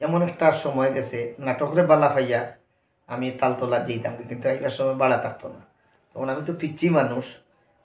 এমন একটা সময় গেছে নাটকরে বালা পাইয়া আমি তালতলা যেতাম, কিন্তু আইবার সময় বাড়া থাকতো না। তখন আমি তো পিচ্ছি মানুষ,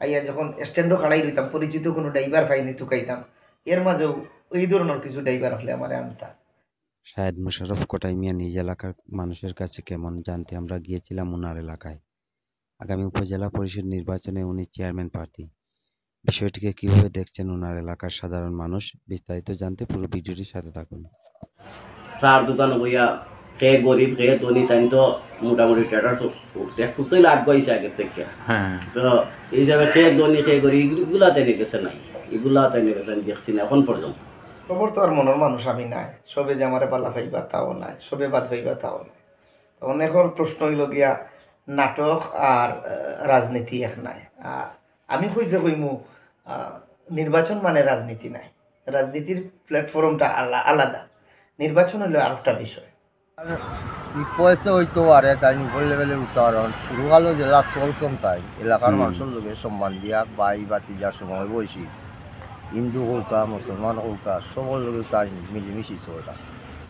আইয়া যখন স্ট্যান্ডও খাড়াই রইতাম, পরিচিত কোনো ড্রাইভার পাইনি তুকাইতাম। এর মাঝেও এই ধরনের কিছু ড্রাইভার হলে আমার আনতাম। শাহেদ মোশাররফ কোটাই মিয়া নিজ এলাকার মানুষের কাছে কেমন জানতে আমরা গিয়েছিলাম ওনার এলাকায়। আগামী উপজেলা পরিষদ নির্বাচনে উনি চেয়ারম্যান প্রার্থী। বিষয়টিকে কিভাবে দেখছেন ওনার এলাকার সাধারণ মানুষ, বিস্তারিত জানতে পুরো ভিডিওটির সাথে থাকুন। চার দোকান বইয়া খেয়ে গরিব খেয়ে ধনী তাই তো মোটামুটি টেটার একটু তো লাগ গেছে আগের থেকে। তো এই হিসাবে খেয়ে ধনী খেয়ে গরিব এগুলাতে নিয়ে গেছে নাই, এগুলাতে নিয়ে গেছে আমি দেখছি না এখন পর্যন্ত। খবর তো আর মনের মানুষ আমি নাই, সবে যে আমারে বালা পাইবা তাও নাই, সবে বাদ পাইবা তাও নাই। তখন এখন প্রশ্ন হইল গিয়া নাটক আর রাজনীতি এক নাই। আমি কইতে কইমু নির্বাচন মানে রাজনীতি নাই, রাজনীতির প্ল্যাটফর্মটা আলাদা, নির্বাচন হলো আর একটা বিষয়। পয়সা হইতো আর তাই উপর লেভেলের উচ্চারণ রুগালো জেলা চলছন তাই এলাকার মানুষের লোকের সম্মান দিয়া বাই বাতি যার সময় বসি হিন্দু হোকা মুসলমান হোকা সবর লোকের তাই মিলেমিশি চলতা।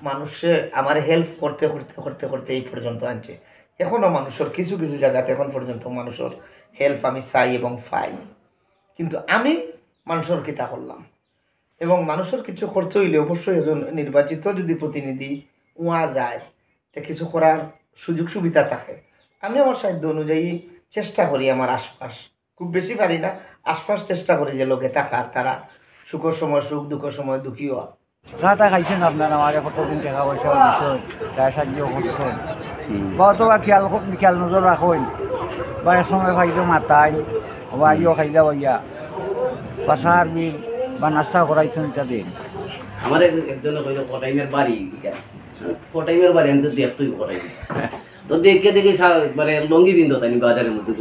মানুষে আমার হেল্প করতে করতে করতে করতে এই পর্যন্ত আনছে। এখনও মানুষের কিছু কিছু জায়গাতে এখন পর্যন্ত মানুষের হেল্প আমি চাই এবং পাই, কিন্তু আমি মানুষের কিতা করলাম এবং মানুষের কিছু করতে হইলে অবশ্যই একজন নির্বাচিত যদি প্রতিনিধি ওয়া যায় তা কিছু করার সুযোগ সুবিধা থাকে। আমি আমার সাধ্য অনুযায়ী চেষ্টা করি, আমার আশপাশ খুব বেশি পারি না, আশপাশ চেষ্টা করি যে লোকে থাকার, তারা সুখের সময় সুখ, দুঃখের সময় দুঃখী হওয়া। চাটা খাইছেন আপনার আমার কতদিন টাকা পয়সা দিচ্ছেন টাকা সাহায্য করছেন বা অথবা খেয়াল নজর রাখেন বা এক সময় খাইলে মাতাই বা ইয়ে খাইলে ভাইয়া বা সার বিল বা নাস্তা করাইছেন এটা দিন। আমার একজনে কইল কটাইমের বাড়ি, কটাইমের বাড়ি আমি তো দেখতেই কটাইম তো দেখে দেখে মানে লঙ্গি বিন্দু তাই বাজারের মধ্যে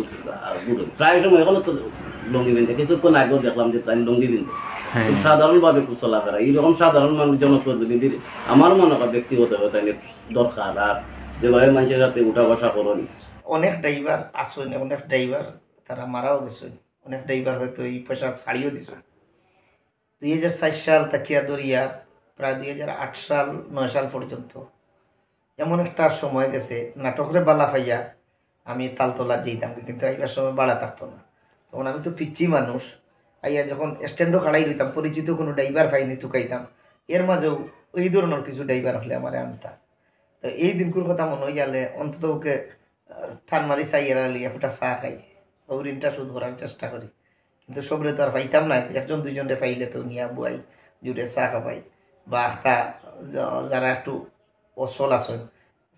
ঘুরো প্রায় সময় এখনো তো লঙ্গি বিন্দু, কিছুক্ষণ আগেও দেখলাম যে তাই লঙ্গি বিন্দু খুব সাধারণভাবে খুব চলাফেরা। এইরকম সাধারণ মানুষ জনপ্রতিনিধির আমার মনে হয় ব্যক্তিগতভাবে তাই দরকার। আর যেভাবে মানুষের সাথে উঠা বসা করুন, অনেক ড্রাইভার আসুন, অনেক ড্রাইভার তারা মারাও গেছেন, অনেক ড্রাইভার হয়তো এই পয়সা ছাড়িও দিছেন। 2004 সাল তাকিয়া দরিয়া প্রায় 2008 সাল 9 সাল পর্যন্ত এমন একটা সময় গেছে নাটকরে বালা পাইয়া আমি তালতলা যেতাম, কিন্তু আইবার সময় বাড়া থাকতো না। তখন আমি তো পিচ্ছি মানুষ, আইয়া যখন স্ট্যান্ডও খাড়াই রইতাম, পরিচিত কোনো ড্রাইভার পাইনি তুকাইতাম। এর মাঝেও এই ধরনের কিছু ড্রাইভার হলে আমার আনতাম। তো এই দিনকুর কথা মনে হয়ে গেলে অন্তত ওকে ঠান মারি চাই এরা লিয়া ফুটা চা খাই, ও ঋণটা শোধ করার চেষ্টা করি। কিন্তু সবরে তো আর পাইতাম না, একজন দুইজনে পাইলে তো নিয়া বুয়াই জুড়ে চা খাবাই বা একটা যারা একটু অসল আসেন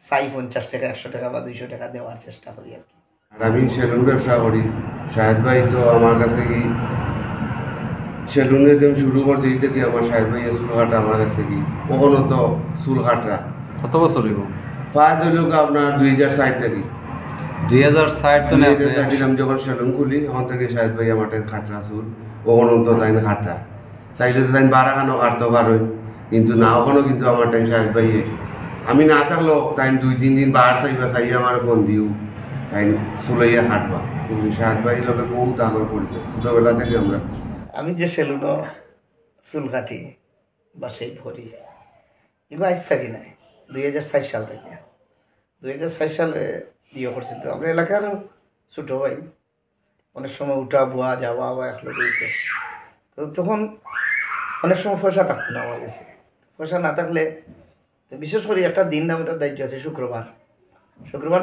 চাই 50 টাকা 100 টাকা বা 200 টাকা দেওয়ার চেষ্টা করি আর কি। আমি সেলুন ব্যবসা করি। শাহেদ ভাই তো আমার কাছে কি সেলুনে তো শুরু করতে দিতে কি আমার শাহেদ ভাই চুল কাটা আমার কাছে কি ওখানে তো চুল কাটরা কত বছর হইব? প্রায় ধরল আপনার 2060 থেকে 2060 তো না 2060 আমি যখন সেলুন খুলি ওখান থেকে শাহেদ ভাই আমার খাটরা চুল ওখানে তো তাই খাটরা চাইলে তো তাই বারাখানো কাটতে পারোই, কিন্তু না ওখানেও কিন্তু আমার টাইম শাহেদ ভাই আমি না থাকলেও তাই 2-3 দিন বার চাইবা চাই আমার ফোন দিও তাই চুলাইয়া কাটবা। কিন্তু শাহেদ ভাই লোকে বহুত আগর পড়েছে ছোটবেলা থেকে আমরা। আমি যে সেলুনও চুল কাটি বা সেই ভরি এগুলো আজ থাকি নাই, 2004 সাল থেকে। 2004 সালে ইয়ে করছি, তো আমরা এলাকার ছোটো ভাই অনেক সময় উঠা বোয়া যাওয়া বা একলগে উঠে, তো তখন অনেক সময় পয়সা থাকতো না আমার কাছে। পয়সা না থাকলে বিশেষ করে একটা দিন নাম একটা দায়িত্ব আছে, শুক্রবার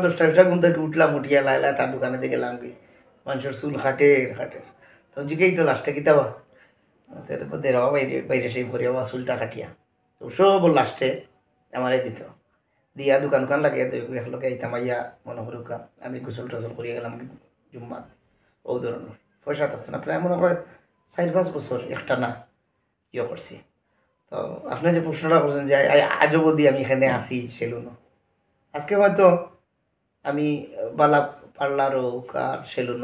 10টা ঘুম থেকে উঠলাম, উঠিয়া লাইলা তার দোকানে দিকে গেলাম কি মানুষের চুল হাটের তো জিকেই তো লাস্টে কি দেওয়া দেওয়া বাইরে বাইরে সেই ভরে বা চুলটা কাটিয়া তো সব লাস্টে আমারে দিত দিয়া দোকান লাগিয়ে একলগে আইতাম, আইয়া মনে করুকা আমি গোসল টোসল করিয়া গেলাম জুম্মাত। ও ধরনের পয়সা থাকতো না, প্রায় মনে হয় 4-5 বছর একটা না ইয়ে করছি। তো আপনি যে প্রশ্নটা করছেন যে আজও অবধি আমি এখানে আসি সেলুনও, আজকে হয়তো আমি বালা পার্লার হোক আর সেলুন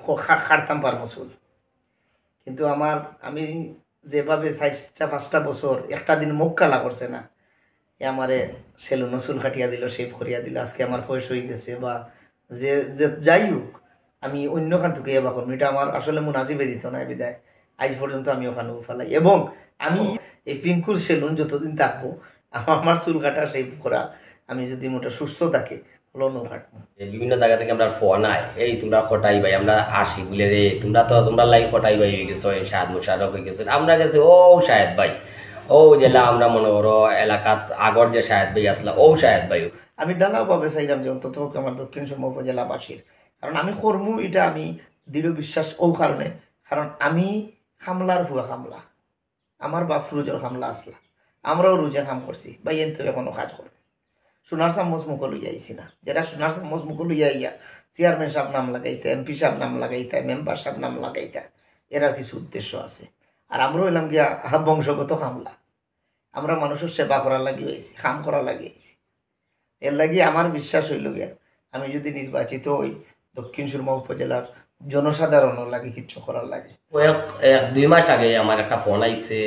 হোক খাটতাম পারবো চুল, কিন্তু আমি যেভাবে 4-5টা বছর একটা দিন মুখ কালা করছে না, আমারে সেলুনও চুল কাটিয়া দিল, শেভ করিয়া দিল, আজকে আমার বয়স হয়ে গেছে বা যে যাই হোক আমি অন্য খান থেকে এবার করবো, এটা আমার আসলে মুনাজিবে দিত না বিদায় আজ পর্যন্ত আমি ওখানে ফেলাই। এবং আমি এই পিঙ্কুর সেলুন যতদিন থাকবো আমার চুল কাটা সেই করা, আমি যদি মোটা সুস্থ থাকি লন্ডন কাটবো। বিভিন্ন জায়গা থেকে আমরা ফোন আয়, এই তোমরা খটাই ভাই, আমরা আসি বলে রে, তোমরা লাই খটাই ভাই হয়ে গেছো, শাহাদ মুশারফ হয়ে গেছো, আমরা গেছি ও শাহেদ ভাই, ও জেলা আমরা মনে করো এলাকাত আগর যে শাহেদ ভাই আসলা ও শাহেদ ভাই। আমি ডালাভাবে চাইলাম যে অন্তত আমার দক্ষিণ সুরমা উপজেলাবাসীর, কারণ আমি কর্ম এটা আমি দৃঢ় বিশ্বাস ও কারণে, কারণ আমি খামলার ভুয়া খামলা, আমার বাপ রোজের খামলা আসলা, আমরাও রোজে কাম করছি ভাই, এন তো এখনো কাজ করে সোনার চামচ মুখো লইয়া আইছি না, যেটা সোনার চামচ মুখো লইয়া আইয়া চেয়ারম্যান সাহেব নাম লাগাইতে, এমপি সাহেব নাম লাগাইতে, মেম্বার সাহেব নাম লাগাইতে, এর আর কিছু উদ্দেশ্য আছে। আর আমরা হইলাম গিয়া বংশগত খামলা, আমরা মানুষের সেবা করার লাগি হয়েছি, কাম করার লাগি হয়েছি। এর লাগি আমার বিশ্বাস হইল গিয়া আমি যদি নির্বাচিত হই দক্ষিণ সুরমা উপজেলার জনসাধারণের লাগে কিচ্ছু করার লাগে। এক 2 মাস আগে আমার একটা ফোন আইছে,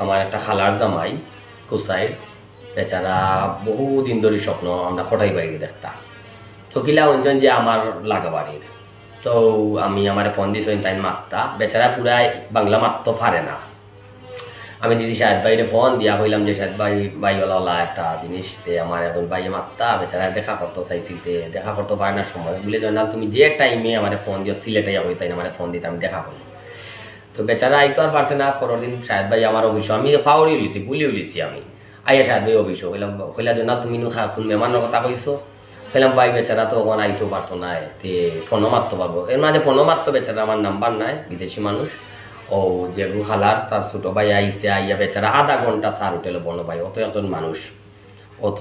আমার একটা খালার জামাই কুসাইড, বেচারা বহুদিন ধরে স্বপ্ন আমরা খটাই বাইরে দেখতাম, তো কিলা অঞ্জন যে আমার লাগা বাড়ির, তো আমি আমার ফোন দিয়েছি তাই মাত্তা, বেচারা পুরাই বাংলা মাত্র পারে না। আমি দিদি শাহেদ ভাইরে ফোন দিয়া কইলাম যে শাহেদ ভাই বাইওয়ালা একটা জিনিস দে, আমার এখন বাইয়ে মাত্তা, বেচারা দেখা করতে চাইছিতে দেখা করতে পারে না সময় বলে, জানাল তুমি যে টাইমে আমার ফোন দিও সিলেটে যাবো, তাই আমার ফোন দিতে আমি দেখা করি। তো বেচারা আইতো আর পারছে না, পরের দিন শাহেদ ভাই আমার অফিস, আমি ফাউরি উলিছি বুলি উলিছি, আমি আইয়া শাহেদ ভাই অফিস কইলা যে না তুমি কোন মেহমানের কথা কইছো, কইলাম ভাই বেচারা তো ওখানে আইতেও পারতো না, তে ফোনও মারতে পারবো, এর মাঝে ফোনও মারতো, বেচারা আমার নাম্বার নাই, বিদেশি মানুষ, ও যে গুহালার তার ছোট ভাই আইসে, আইয়া বেচারা আধা ঘন্টা সার হোটেলে বলো ভাই, অত একজন মানুষ অত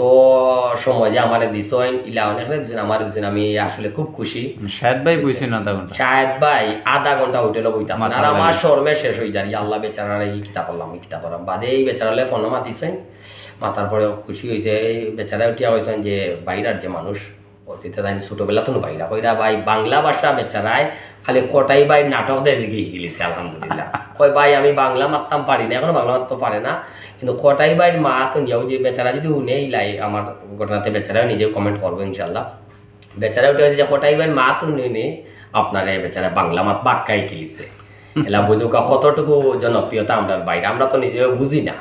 সময় যে আমার দিস ইলা অনেক আমার দিচ্ছেন, আমি আসলে খুব খুশি। শাহেদ ভাই বইছেন আধা ঘন্টা, শাহেদ ভাই আধা ঘন্টা হোটেলে বইতাছেন, আর আমার শর্মে শেষ হয়ে যায়, আল্লাহ বেচারা এই কিতা করলাম এই কিতা করলাম, বাদে এই বেচারালে ফোনও মাতিছেন, মাতার পরে খুশি হয়েছে, বেচারা উঠিয়া হয়েছেন যে বাইরার যে মানুষ অতীতে তাই ছোটবেলা তো বাইরা কইরা ভাই বাংলা ভাষা বেচারায় খালি কটাই ভাই নাটক দিয়ে দিকে গেলিছে আলহামদুলিল্লাহ। কই ভাই আমি বাংলা মারতাম পারি না, এখনো বাংলা মারতে পারে না, কিন্তু কটাই ভাই মা তো নিয়েও যে বেচারা যদি শুনে লাই আমার ঘটনাতে বেচারাও নিজে কমেন্ট করবো ইনশাল্লাহ। বেচারা উঠে হয়েছে যে কটাই ভাই মা তো নিয়ে আপনার বেচারা বাংলা মাত বাক্কাই খেলিছে, এলা বুঝুকা কতটুকু জনপ্রিয়তা আমরা বাইরে, আমরা তো নিজেও বুঝি না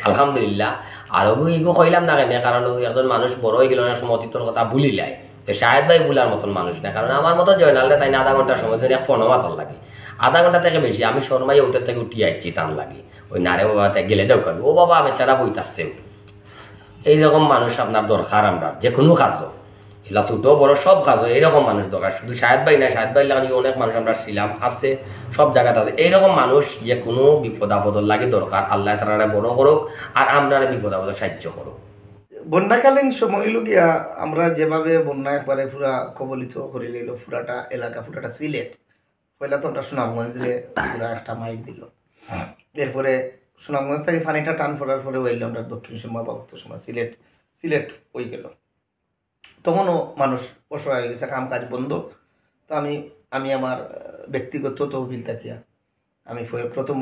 আলহামদুলিল্লাহ। আর এগো কইলাম না কেন, কারণ একজন মানুষ বড় হয়ে গেল না সময় অতীতের কথা ভুলিলাই, তো শাহেদ ভাই ভুলার মতন মানুষ না, কারণ আমার মতো জয়নালে তাই না আধা ঘন্টার সময় এক ফোনও মাতার লাগে, আধা ঘন্টা থেকে বেশি আমি শর্মাই হোটেল থেকে উঠিয়ে আইছি টান লাগে, ওই নারে বাবা গেলে যাও ও বাবা বেচারা বই থাকছে। এইরকম মানুষ আপনার দরকার, আমরা যে কোনো কাজও এলা ছোট বড় সব কাজও এইরকম মানুষ দরকার, শুধু শাহেদ ভাই না, শাহেদ ভাই লাগে অনেক মানুষ আমরা ছিলাম আছে সব জায়গাতে আছে, এইরকম মানুষ যে কোনো বিপদ আপদের লাগে দরকার, আল্লাহ তারা বড় করুক আর আমরা বিপদ আপদের সাহায্য করুক। বন্যাকালীন সময় গিয়া আমরা যেভাবে বন্যা একবারে পুরা কবলিত করে নিল পুরাটা এলাকা, পুরাটা সিলেট, পয়লা তো আমরা সুনামগঞ্জে পুরা একটা মাইট দিল, এরপরে সুনামগঞ্জ থেকে পানিটা টান পড়ার পরে হইল আমরা দক্ষিণ সুরমা বা উত্তর সুরমা সিলেট হয়ে গেল, তখনও মানুষ অসহায় হয়ে গেছে, কাম কাজ বন্ধ। তো আমি আমার ব্যক্তিগত তহবিল থাকিয়া আমি প্রথম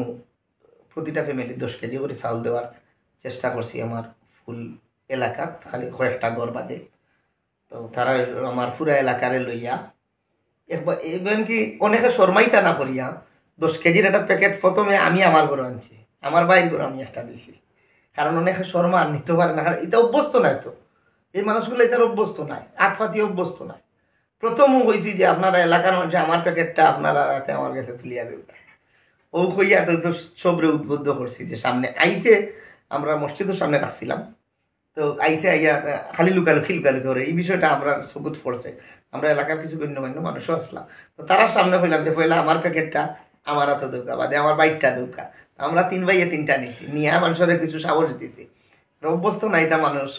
প্রতিটা ফ্যামিলি 10 কেজি করে চাউল দেওয়ার চেষ্টা করছি আমার ফুল এলাকাত, খালি কয়েকটা ঘর বাদে। তো তারা আমার পুরা এলাকারে লইয়া একবার এবং কি অনেকে শর্মাইতা না করিয়া 10 কেজির একটা প্যাকেট প্রথমে আমি আমার ঘরে আনছি, আমার বাইর ঘরে আমি একটা দিছি, কারণ অনেকে শর্মা নিতে পারে না, কারণ এটা অভ্যস্ত নাই, তো এই মানুষগুলো এটার অভ্যস্ত নাই, আতফাতি অভ্যস্ত নাই। প্রথমও হয়েছি যে আপনারা এলাকার মানুষ আমার প্যাকেটটা আপনারা রাতে আমার কাছে তুলিয়া দেবে, ও হইয়া তো সবরে উদ্বুদ্ধ করছি যে সামনে আইসে, আমরা মসজিদের সামনে রাখছিলাম, তো আইসে আইয়া খালি লুকালুকি করে এই বিষয়টা আমরা সবুত পড়ছে, আমরা এলাকার কিছু গণ্যমান্য মানুষও আসলাম, তো তারা সামনে হইলাম যে পয়লা আমার প্যাকেটটা আমার হাতে দৌকা বাদে আমার বাইকটা দৌকা, আমরা 3 ভাইয়ে 3টা নিছি, নিয়ে মানুষের কিছু সাহস দিছি, অভ্যস্ত নাই তা মানুষ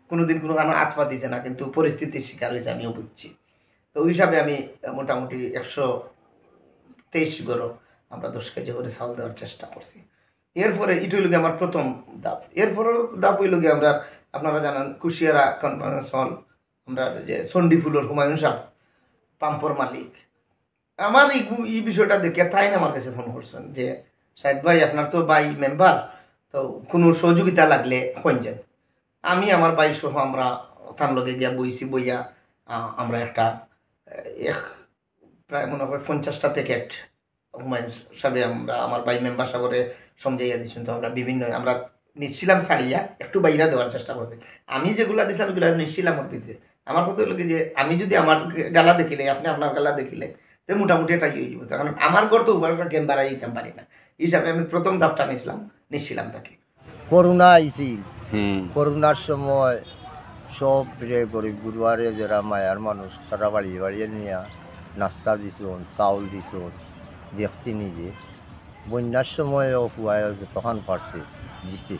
কোনোদিন কোনো কারণে আতপা দিছে না, কিন্তু পরিস্থিতির শিকার হয়েছে আমিও বুঝছি। তো ওই হিসাবে আমি মোটামুটি 123 গরো আমরা 10 কেজি করে চাউল দেওয়ার চেষ্টা করছি। এরপরে এটুই লোকে আমার প্রথম ধাপ, এরপরের ধাপ হইল গিয়ে আমরা আপনারা জানেন কুশিয়ারা কনফারেন্স হল, আমরা যে চণ্ডীফুলের হুমায়ুন সাহেব পাম্পর মালিক, আমার এই বিষয়টা দেখে তাই আমার কাছে ফোন করছেন যে শাহেদ ভাই আপনার তো ভাই মেম্বার, তো কোনো সহযোগিতা লাগলে খোঁজেন। আমি আমার ভাই সহ আমরা তার লগে গিয়া বইয়া আমরা একটা প্রায় মনে হয় 50টা প্যাকেট হুমায়ুন সাহেবে আমরা আমার ভাই মেম্বার সাহেবের সমঝাইয়া দিচ্ছেন। তো আমরা বিভিন্ন আমরা নিচ্ছিলাম ছাড়িয়া একটু বাইরা দেওয়ার চেষ্টা করছে। আমি যেগুলা দিছিলাম এগুলো নিচ্ছিলাম ওর ভিতরে। আমার কথা হলো কি যে আমি যদি আমার গালা দেখিলে আপনি আপনার গালা দেখিলে তো মোটামুটি এটা হয়ে যাব। কারণ আমার ঘর তো উপর গেম বাড়াই দিতাম পারি না, এই হিসাবে আমি প্রথম ধাপটা নিচ্ছিলাম তাকে। করোনা আইছিল, করোনার সময় সব গরিব গুরুয়ারে যারা মায়ার মানুষ তারা বাড়িয়ে বাড়িয়ে নিয়ে নাস্তা দিছুন, চাউল দিছুন, দেখছি নিজে। বন্যার সময়ও পুয়ায় যতক্ষণ পারছে দিছে।